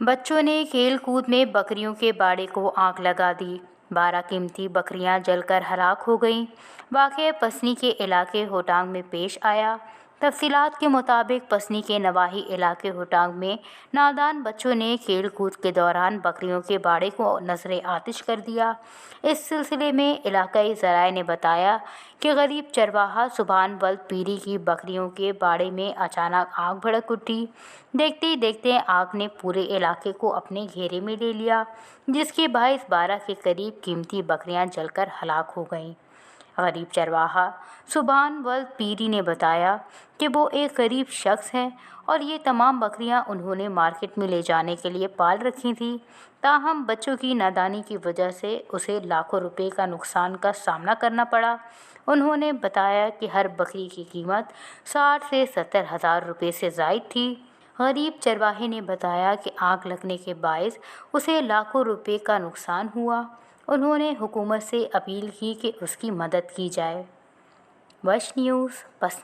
बच्चों ने खेल कूद में बकरियों के बाड़े को आग लगा दी। 12 कीमती बकरियां जलकर हलाक हो गईं। वाक़या पसनी के इलाके होटांग में पेश आया। तफसीलात के मुताबिक पसनी के नवाही इलाके होटांग में नादान बच्चों ने खेल कूद के दौरान बकरियों के बाड़े को नजर आतिश कर दिया। इस सिलसिले में इलाकाई ज़राए ने बताया कि गरीब चरवाहा सुभान वल्द पीरी की बकरियों के बाड़े में अचानक आग भड़क उठी। देखते ही देखते आग ने पूरे इलाके को अपने घेरे में ले लिया, जिसके बायस 12 के करीब कीमती बकरियां जलकर हलाक हो गईं। गरीब चरवाहा सुभान वल्द पीरी ने बताया कि वो एक गरीब शख्स हैं और ये तमाम बकरियां उन्होंने मार्केट में ले जाने के लिए पाल रखी थी। ताहम बच्चों की नादानी की वजह से उसे लाखों रुपए का नुकसान का सामना करना पड़ा। उन्होंने बताया कि हर बकरी की कीमत 60 से 70 हज़ार रुपये से ज़ायद थी। गरीब चरवाहे ने बताया कि आग लगने के बायस उसे लाखों रुपए का नुकसान हुआ। उन्होंने हुकूमत से अपील की कि उसकी मदद की जाए। वश न्यूज़ पसनी।